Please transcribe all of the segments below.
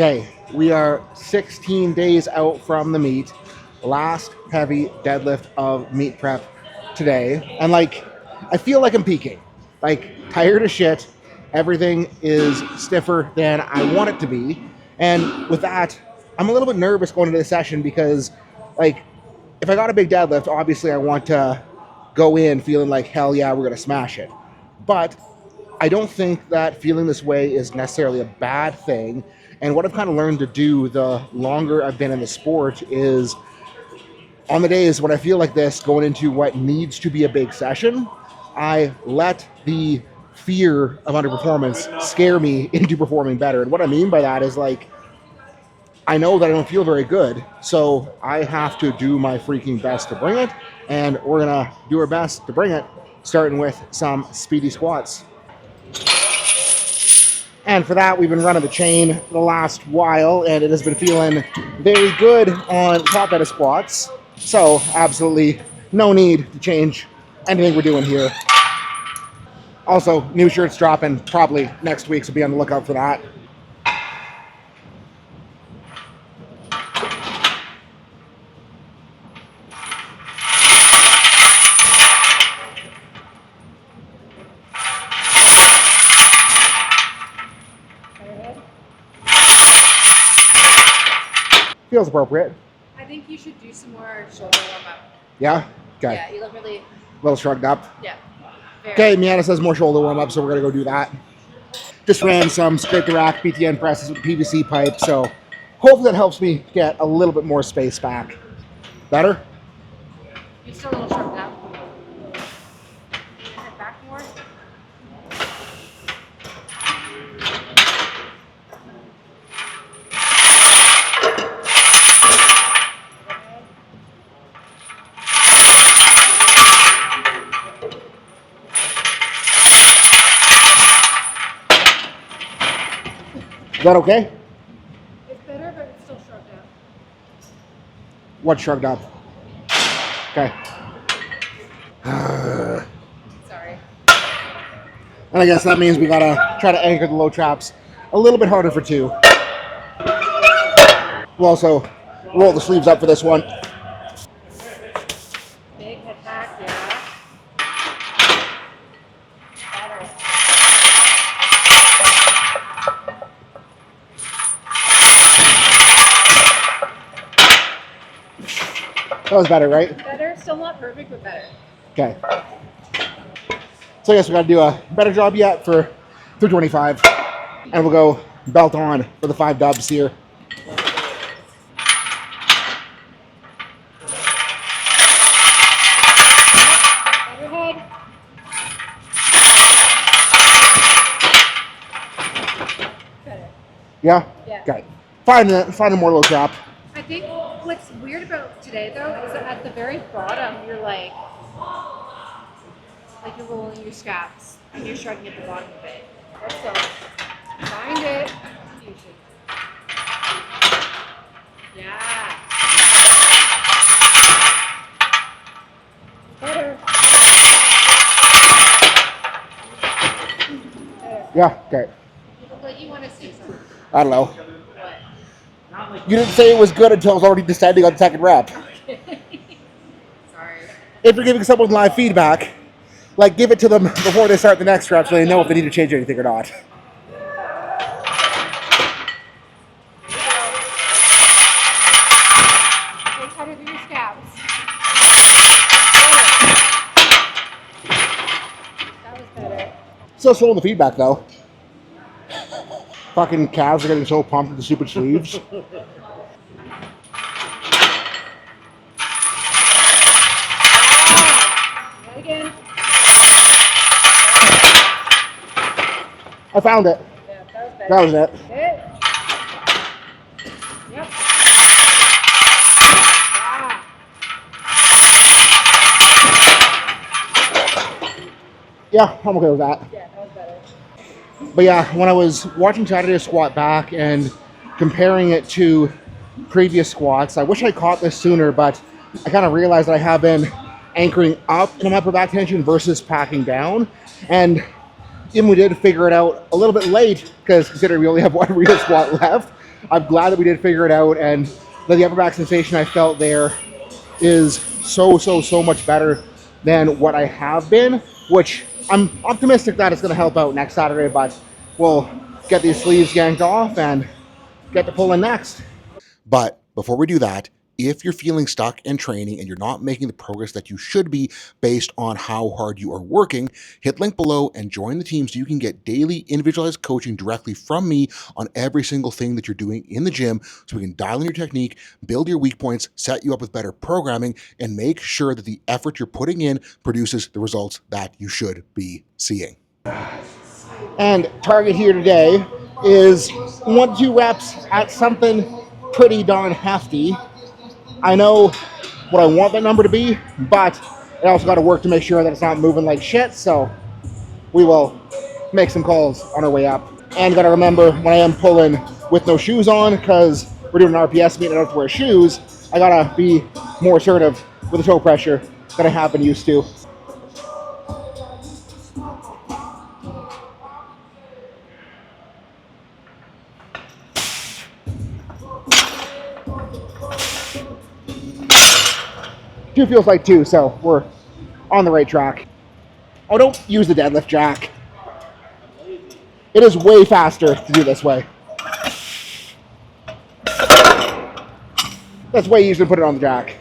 Okay, we are 16 days out from the meet. Last heavy deadlift of meet prep today. And like, I feel like I'm peaking. Like, tired as shit. Everything is stiffer than I want it to be. And with that, I'm a little bit nervous going into the session because, like, if I got a big deadlift, obviously I want to go in feeling like, hell yeah, we're going to smash it. But I don't think that feeling this way is necessarily a bad thing. And what I've kind of learned to do the longer I've been in the sport is on the days when I feel like this, going into what needs to be a big session, I let the fear of underperformance scare me into performing better. And what I mean by that is, like, I know that I don't feel very good, so I have to do my freaking best to bring it, and we're gonna do our best to bring it, starting with some speedy squats. And for that, we've been running the chain the last while, and it has been feeling very good on top end of squats. So absolutely no need to change anything we're doing here. Also, new shirts dropping probably next week, so be on the lookout for that. Feels appropriate. I think you should do some more shoulder warm up. Yeah? Okay. Yeah, you look really... A little shrugged up. Yeah. Okay, Miana says more shoulder warm up, so we're gonna go do that. Just ran some scrape the rack BTN presses with PVC pipe, so hopefully that helps me get a little bit more space back. Better? You're still a little shrugged up. Head back more. Is that okay? It's better, but it's still shrugged up. What shrugged up? Okay. Sorry. And I guess that means we gotta try to anchor the low traps a little bit harder for 2. We'll also roll the sleeves up for this one. Big head back, yeah. Better. That was better, right? Better, still not perfect, but better. Okay. So I guess we gotta do a better job yet for 325. And we'll go belt on for the 5 dubs here. Overhead. Better. Yeah? Yeah. Okay. Find a more low trap. I think what's weird about today, though, is that at the very bottom, you're like you're rolling your straps and you're shrugging at the bottom of it. So, find it. You should. Yeah. Better. Better. Yeah, okay. You look like you want to say something. I don't know. What? You didn't say it was good until I was already descending on the second rep. Sorry. If you're giving someone live feedback, like, give it to them before they start the next rep so they know if they need to change anything or not. Still showing the feedback, though. Fucking calves are getting so pumped with the stupid sleeves. Again. I found it. Yeah, that was better. That was it. It. Yep. Yeah, I'm okay with that. Yeah, that was better. But yeah, when I was watching Saturday's squat back and comparing it to previous squats, I wish I caught this sooner, but I kind of realized that I have been anchoring up in my upper back tension versus packing down. And even we did figure it out a little bit late, because considering we only have one real squat left, I'm glad that we did figure it out, and the upper back sensation I felt there is so much better than what I have been, which I'm optimistic that it's going to help out next Saturday, but we'll get these sleeves yanked off and get to pulling next. But before we do that, if you're feeling stuck in training and you're not making the progress that you should be based on how hard you are working, hit link below and join the team so you can get daily individualized coaching directly from me on every single thing that you're doing in the gym, so we can dial in your technique, build your weak points, set you up with better programming, and make sure that the effort you're putting in produces the results that you should be seeing. And target here today is 1 to 2 reps at something pretty darn hefty. I know what I want that number to be, but I also got to work to make sure that it's not moving like shit, so we will make some calls on our way up. And got to remember, when I am pulling with no shoes on, because we're doing an RPS meet and I don't have to wear shoes, I got to be more assertive with the toe pressure than I have been used to. Two feels like two, so we're on the right track. Oh, don't use the deadlift jack. It is way faster to do this way. That's way easier to put it on the jack.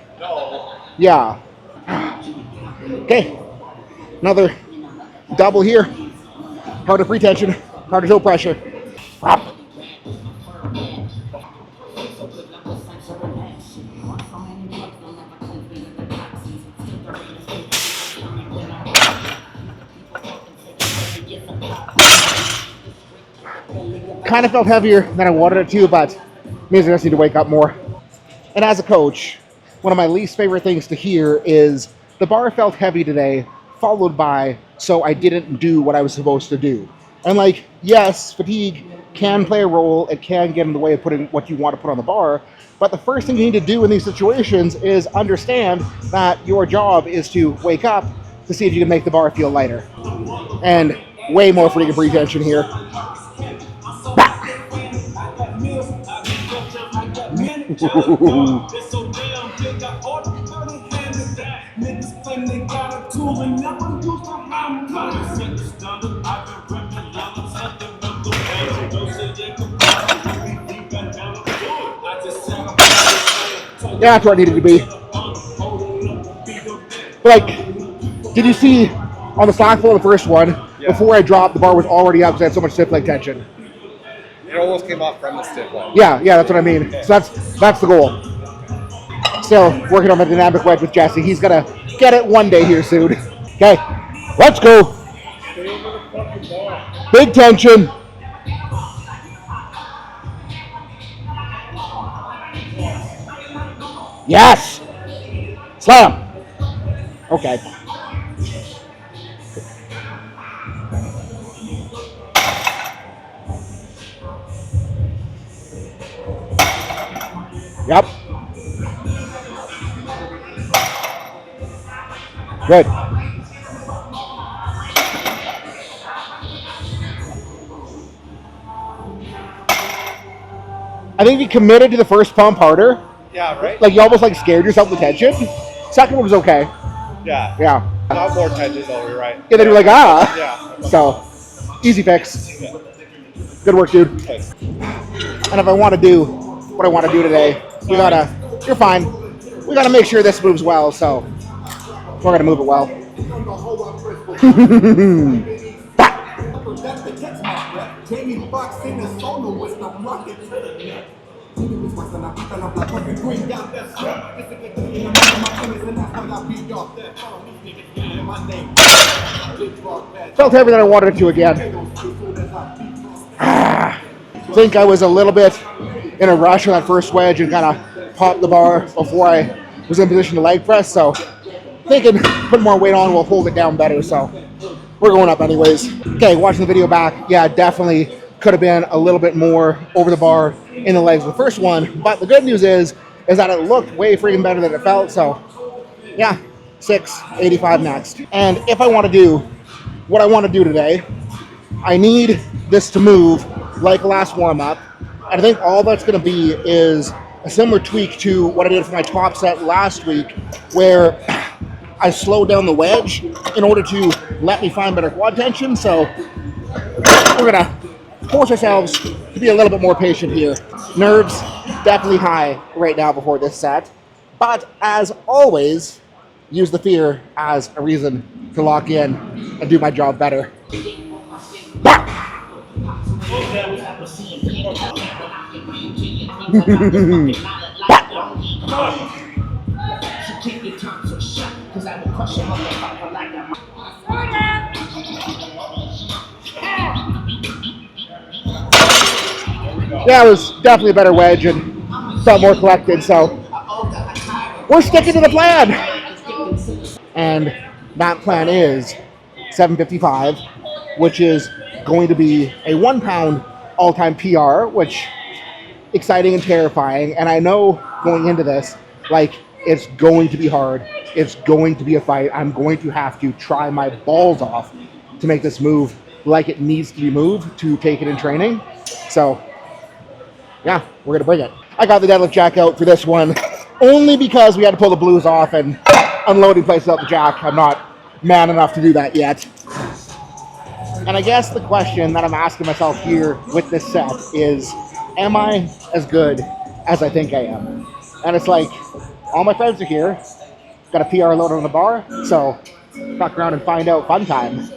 Yeah. Okay. Another double here. Harder pre-tension, harder toe pressure. Up. Kind of felt heavier than I wanted it to, but it means I just need to wake up more. And as a coach, one of my least favorite things to hear is the bar felt heavy today, followed by, so I didn't do what I was supposed to do. And like, yes, fatigue can play a role. It can get in the way of putting what you want to put on the bar. But the first thing you need to do in these situations is understand that your job is to wake up to see if you can make the bar feel lighter. And way more freaking pre-tension here. Yeah, that's where I needed to be. But like, did you see on the slack floor, the first one, before I dropped, the bar was already up because I had so much stiff leg tension. It almost came off from the stiff leg. Yeah, that's what I mean. So that's the goal. Still working on the dynamic wedge with Jesse. He's gonna get it one day here soon. Okay, let's go. Big tension. Yes. Slam. Okay. Yep. Good. I think if you committed to the first pump harder, Yeah, right? like you almost like scared yourself with tension. Second one was okay. Yeah. Yeah. Not more tension though, you're right. Yeah, then you're like, ah. Yeah. So, easy fix. Yeah. Good work, dude. Thanks. And if I want to do what I want to do today, you're fine. We gotta make sure this moves well, so we're gonna move it well. Felt heavier than I wanted it to again. I think I was a little bit in a rush on that first wedge and kind of popped the bar before I was in position to leg press, so thinking put more weight on will hold it down better, so we're going up anyways. Okay, watching the video back, yeah, definitely could have been a little bit more over the bar in the legs with the first one, but the good news is that it looked way freaking better than it felt, so yeah, 685 next. And if I want to do what I want to do today, I need this to move like last warm-up, And I think all that's going to be is a similar tweak to what I did for my top set last week, where I slowed down the wedge in order to let me find better quad tension. So we're going to force ourselves to be a little bit more patient here. Nerves definitely high right now before this set. But as always, use the fear as a reason to lock in and do my job better. Yeah, it was definitely a better wedge and felt more collected, so we're sticking to the plan. And that plan is 755, which is going to be a 1 pound all-time PR, which exciting and terrifying. And I know going into this, like, it's going to be hard. It's going to be a fight. I'm going to have to try my balls off to make this move like it needs to be moved to take it in training. So yeah, we're gonna bring it. I got the deadlift jack out for this one only because we had to pull the blues off and unloading places out the jack. I'm not man enough to do that yet. And I guess the question that I'm asking myself here with this set is, am I as good as I think I am? And it's like, all my friends are here, got a PR loaded on the bar, so fuck around and find out, fun time.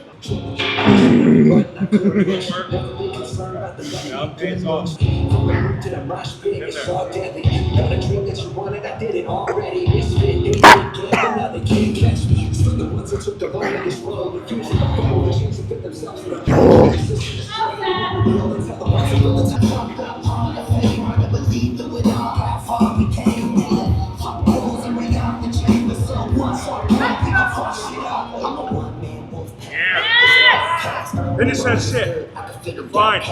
Finish that shit. You're fine. A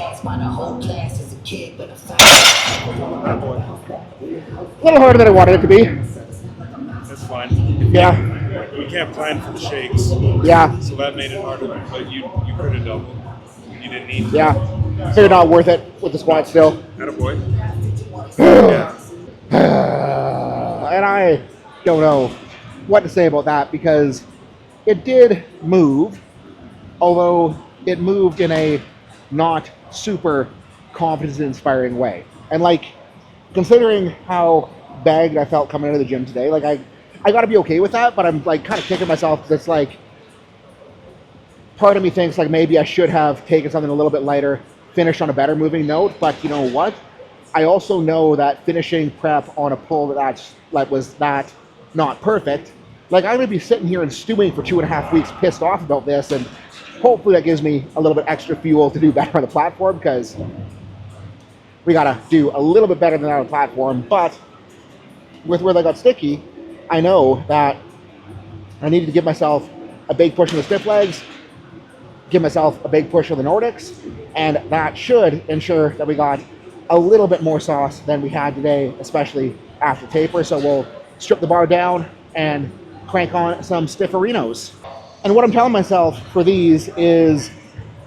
little harder than I wanted it to be. That's fine. Yeah. We can't plan for the shakes. Yeah. So that made it harder, but you could have doubled. You didn't need to. Yeah. Figured not worth it with the squat still. Attaboy. Yeah. And I don't know what to say about that because it did move, although it moved in a not super confidence-inspiring way. And like, considering how bagged I felt coming into the gym today, like I got to be okay with that, but I'm like kind of kicking myself because it's like, part of me thinks like maybe I should have taken something a little bit lighter, finished on a better moving note, but you know what? I also know that finishing prep on a pull that was that not perfect, like I'm gonna be sitting here and stewing for 2.5 weeks pissed off about this, and hopefully that gives me a little bit extra fuel to do better on the platform, because we gotta do a little bit better than that on the platform. But with where they got sticky, I know that I needed to give myself a big push on the stiff legs, give myself a big push on the Nordics, and that should ensure that we got a little bit more sauce than we had today, especially after taper. So we'll strip the bar down and crank on some stifferinos. And what I'm telling myself for these is,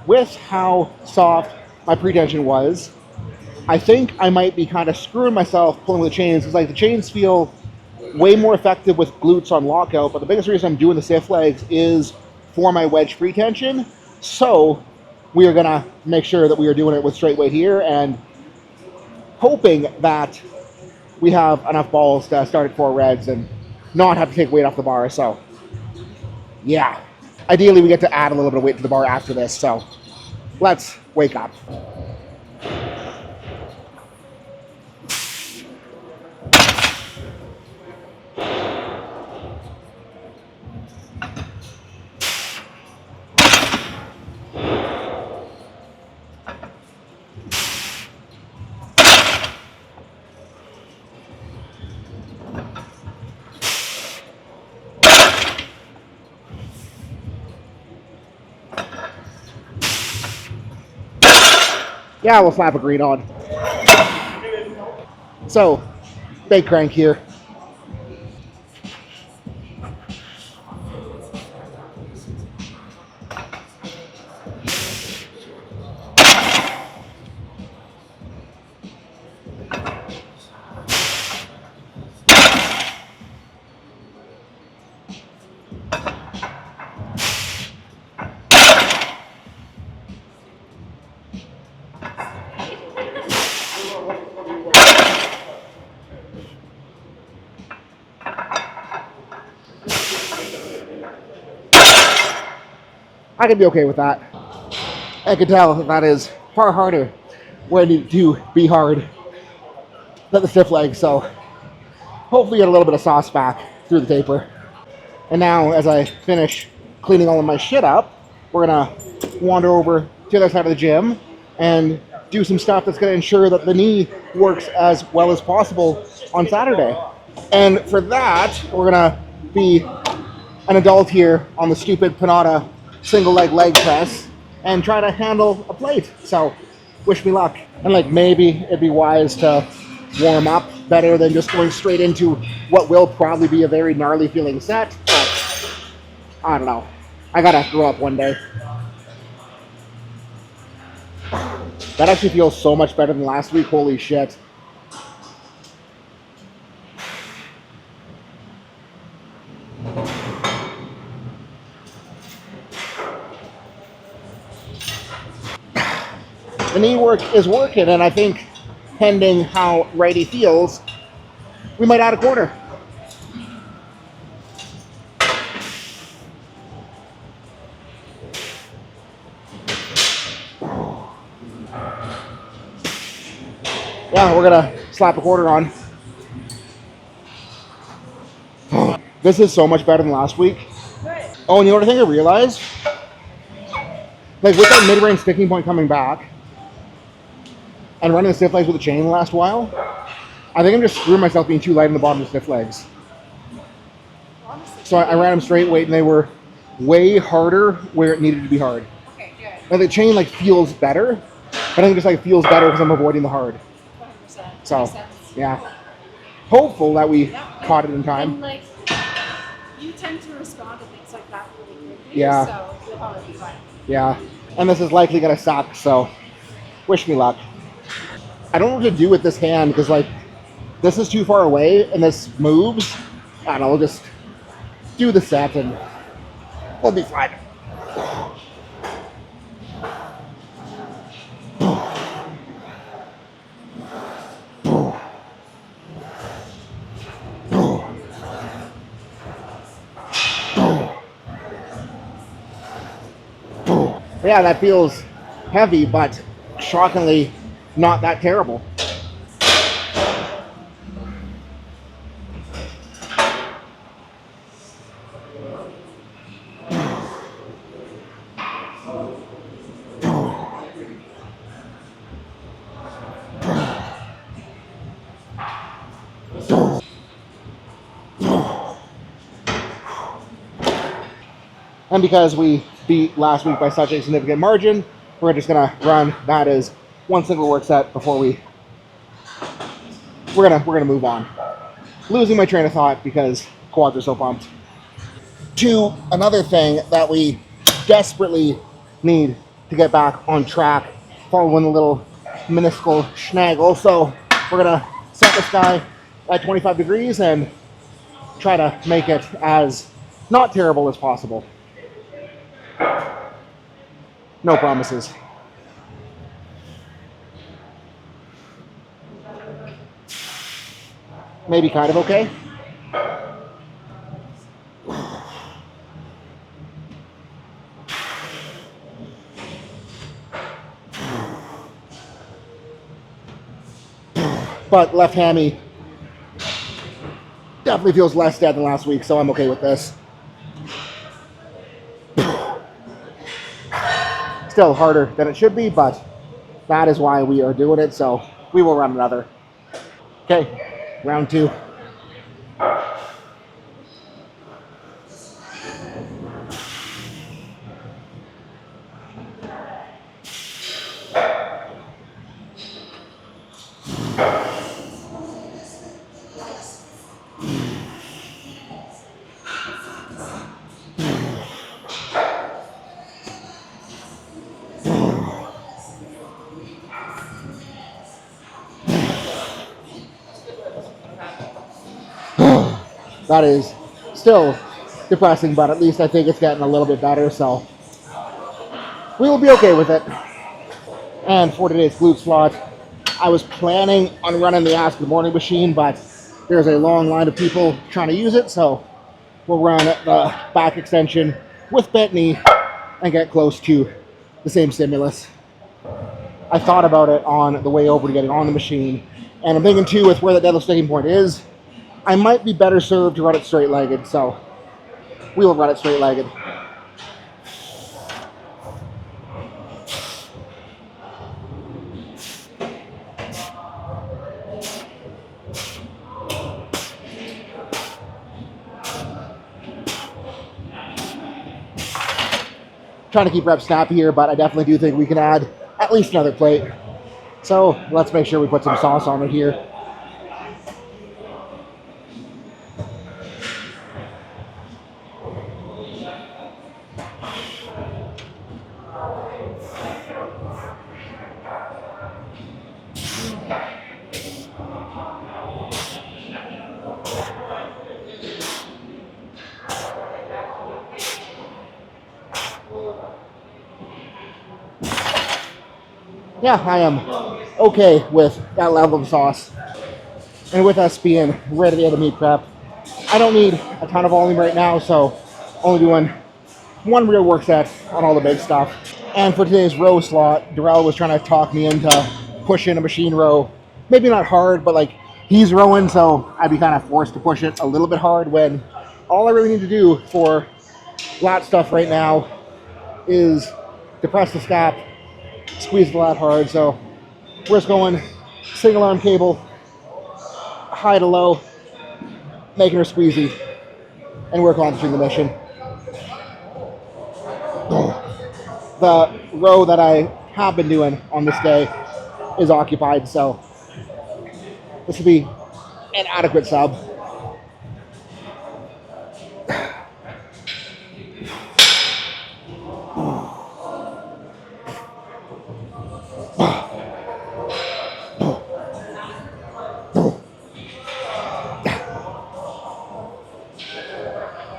with how soft my pretension was, I think I might be kind of screwing myself pulling with the chains, because like the chains feel way more effective with glutes on lockout, but the biggest reason I'm doing the stiff legs is for my wedge pretension. So we are gonna make sure that we are doing it with straight weight here, and hoping that we have enough balls to start at 4 regs and not have to take weight off the bar. So yeah, ideally we get to add a little bit of weight to the bar after this, so let's wake up. Yeah, we'll slap a green on. So, big crank here. I can be okay with that. I can tell that is far harder when you do be hard than the stiff legs. So hopefully get a little bit of sauce back through the taper. And now as I finish cleaning all of my shit up, we're gonna wander over to the other side of the gym and do some stuff that's gonna ensure that the knee works as well as possible on Saturday. And for that, we're gonna be an adult here on the stupid Panada single leg press and try to handle a plate. So wish me luck. And like maybe it'd be wise to warm up better than just going straight into what will probably be a very gnarly feeling set. But I don't know. I gotta grow up one day. That actually feels so much better than last week. Holy shit. The knee work is working, and I think pending how right he feels, we might add a quarter. Yeah, we're gonna slap a quarter on. This is so much better than last week. Oh, and you know what I think I realized? Like with that mid-range sticking point coming back and running the stiff legs with a chain the last while, I think I'm just screwing myself being too light in the bottom of the stiff legs. So I ran them straight weight and they were way harder where it needed to be hard. Okay, good. Like the chain like feels better, but I think it just like feels better because I'm avoiding the hard. 100%. So Makes sense. yeah, hopeful that we Yeah. caught it in And time. like, you tend to respond to things like that really quickly. Yeah. So you'll probably be fine. Yeah, and this is likely gonna suck. So wish me luck. I don't know what to do with this hand because like this is too far away and this moves. I don't know. We'll just do the set and we'll be fine. Yeah, that feels heavy, but shockingly not that terrible. And because we beat last week by such a significant margin, we're just gonna run that as one single work set before we're gonna move on. Losing my train of thought because quads are so pumped. To another thing that we desperately need to get back on track following a little meniscal snaggle. So we're gonna set this guy at 25 degrees and try to make it as not terrible as possible. No promises. Maybe kind of okay. But left hammy definitely feels less dead than last week, so I'm okay with this. Still harder than it should be, but that is why we are doing it, so we will run another. Okay, round two. That is still depressing, but at least I think it's getting a little bit better, so we will be okay with it. And for today's glute slot, I was planning on running the Ask the Morning machine, but there's a long line of people trying to use it, so we'll run the back extension with bent knee and get close to the same stimulus. I thought about it on the way over to getting on the machine, and I'm thinking too with where the deadlift sticking point is, I might be better served to run it straight-legged, so we will run it straight-legged. Trying to keep reps snappy here, but I definitely do think we can add at least another plate. So let's make sure we put some sauce on it here. Yeah, I am okay with that level of sauce. And with us being right at the end of meat prep, I don't need a ton of volume right now, so only doing one real work set on all the big stuff. And for today's row slot, Darrell was trying to talk me into pushing a machine row. Maybe not hard, but like he's rowing, so I'd be kind of forced to push it a little bit hard when all I really need to do for lat stuff right now is depress the scap, squeeze the lat hard. So we're just going single arm cable, high to low, making her squeezy, and we're accomplishing the mission. The row that I have been doing on this day is occupied, so this will be an adequate sub.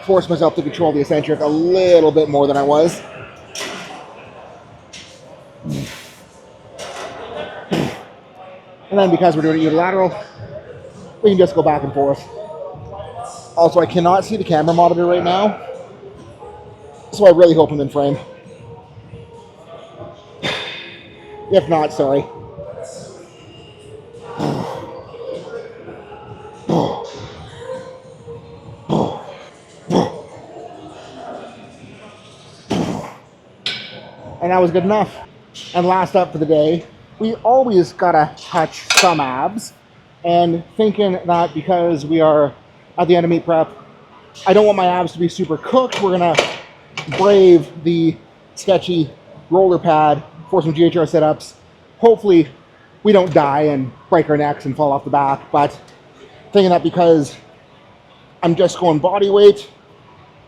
Force myself to control the eccentric a little bit more than I was. And then because we're doing it unilateral, we can just go back and forth. Also, I cannot see the camera monitor right now, so I really hope I'm in frame. If not, sorry. And that was good enough. And last up for the day, we always gotta touch some abs. And thinking that because we are at the end of meat prep, I don't want my abs to be super cooked. We're gonna brave the sketchy roller pad for some GHR sit-ups. Hopefully we don't die and break our necks and fall off the back, but thinking that because I'm just going body weight,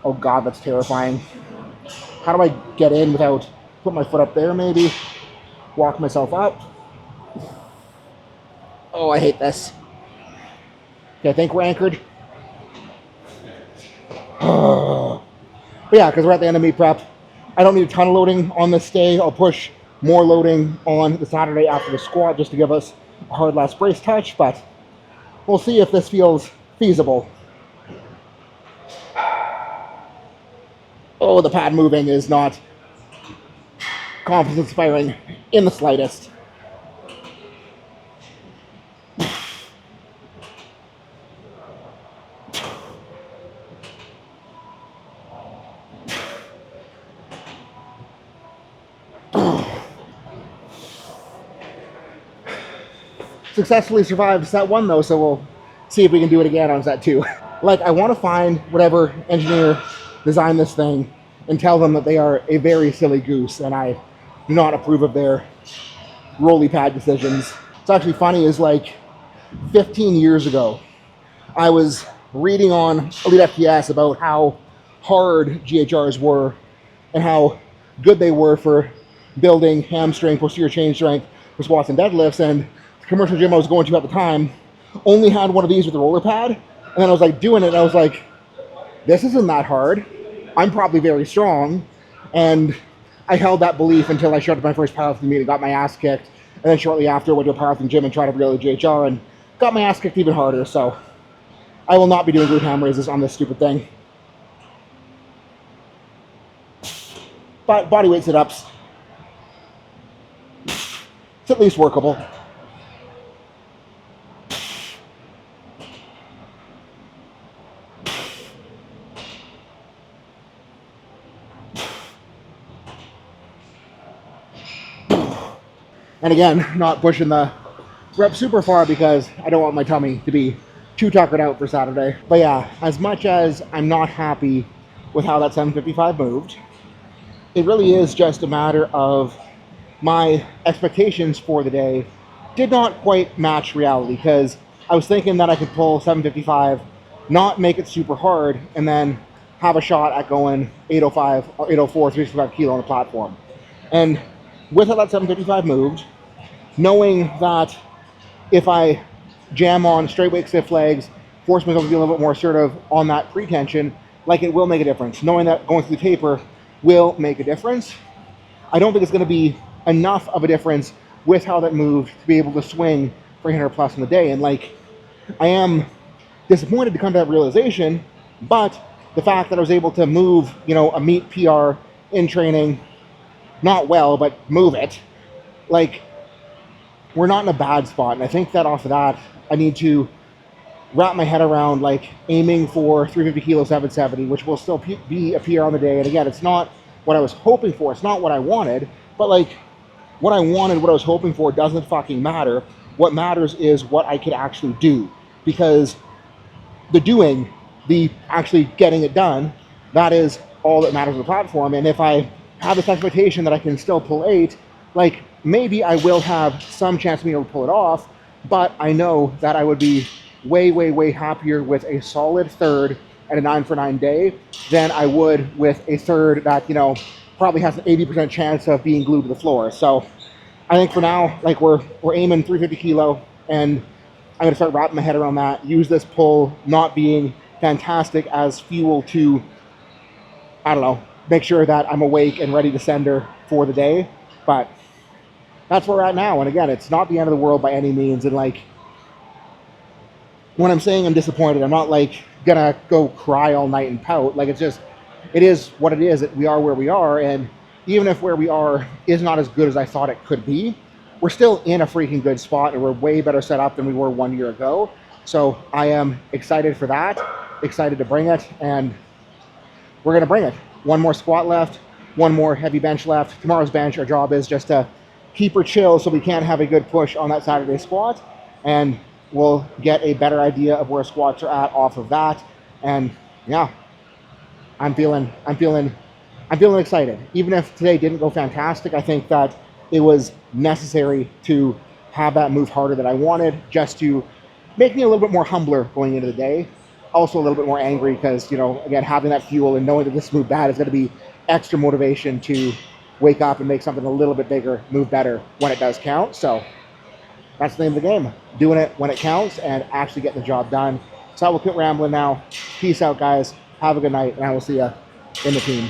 oh God, that's terrifying. How do I get in without put my foot up there maybe? Walk myself up. Oh, I hate this. Okay, I think we're anchored. But yeah, because we're at the end of meat prep, I don't need a ton of loading on this day. I'll push more loading on the Saturday after the squat just to give us a hard last brace touch, but we'll see if this feels feasible. Oh, the pad moving is not confidence inspiring in the slightest. Successfully survived set one though, so we'll see if we can do it again on set two. Like, I want to find whatever engineer designed this thing and tell them that they are a very silly goose, and I do not approve of their rolly pad decisions. It's actually funny is like 15 years ago, I was reading on ELITEFTS about how hard GHRs were and how good they were for building hamstring, posterior chain strength for squats and deadlifts, and the commercial gym I was going to at the time only had one of these with a roller pad, and then I was like doing it and I was like, this isn't that hard. I'm probably very strong, and I held that belief until I showed up my first powerlifting meet and got my ass kicked, and then shortly after went to a powerlifting gym and tried to reel the GHR and got my ass kicked even harder, so I will not be doing glute ham raises on this stupid thing. But body weight sit-ups, it's at least workable. And again, not pushing the rep super far because I don't want my tummy to be too tuckered out for Saturday. But yeah, as much as I'm not happy with how that 755 moved, it really is just a matter of my expectations for the day did not quite match reality, because I was thinking that I could pull 755, not make it super hard, and then have a shot at going 805 or 804, 365 kilo on the platform. And with how that 755 moved, knowing that if I jam on straight weight stiff legs, force myself to be a little bit more assertive on that pretension, like it will make a difference. Knowing that going through the taper will make a difference. I don't think it's going to be enough of a difference with how that moved to be able to swing 300 plus in the day. And like, I am disappointed to come to that realization, but the fact that I was able to move, a meet PR in training, not well, but move it, like, we're not in a bad spot. And I think that off of that, I need to wrap my head around like aiming for 350 kilo 770, which will still be a PR on the day. And again, it's not what I was hoping for. It's not what I wanted, but like what I wanted, what I was hoping for doesn't fucking matter. What matters is what I could actually do, because the doing, the actually getting it done, that is all that matters on the platform. And if I have this expectation that I can still pull 8, like maybe I will have some chance of being able to pull it off, but I know that I would be way, way, way happier with a solid third at a 9 for 9 day than I would with a third that, probably has an 80% chance of being glued to the floor. So I think for now, like we're aiming 350 kilo, and I'm going to start wrapping my head around that. Use this pull not being fantastic as fuel to, I don't know, make sure that I'm awake and ready to send her for the day. But that's where we're at now. And again, it's not the end of the world by any means. And like, when I'm saying I'm disappointed, I'm not like gonna go cry all night and pout. Like, it's just, it is what it is. We are where we are. And even if where we are is not as good as I thought it could be, we're still in a freaking good spot, and we're way better set up than we were 1 year ago. So I am excited for that, excited to bring it, and we're gonna bring it. One more squat left, one more heavy bench left. Tomorrow's bench, our job is just to keep her chill so we can have a good push on that Saturday squat, and we'll get a better idea of where squats are at off of that. And yeah, I'm feeling excited. Even if today didn't go fantastic, I think that it was necessary to have that move harder than I wanted, just to make me a little bit more humbler going into the day. Also a little bit more angry because, again, having that fuel and knowing that this move bad is going to be extra motivation to wake up and make something a little bit bigger, move better when it does count. So that's the name of the game. Doing it when it counts and actually getting the job done. So I will quit rambling now. Peace out, guys. Have a good night, and I will see you in the team.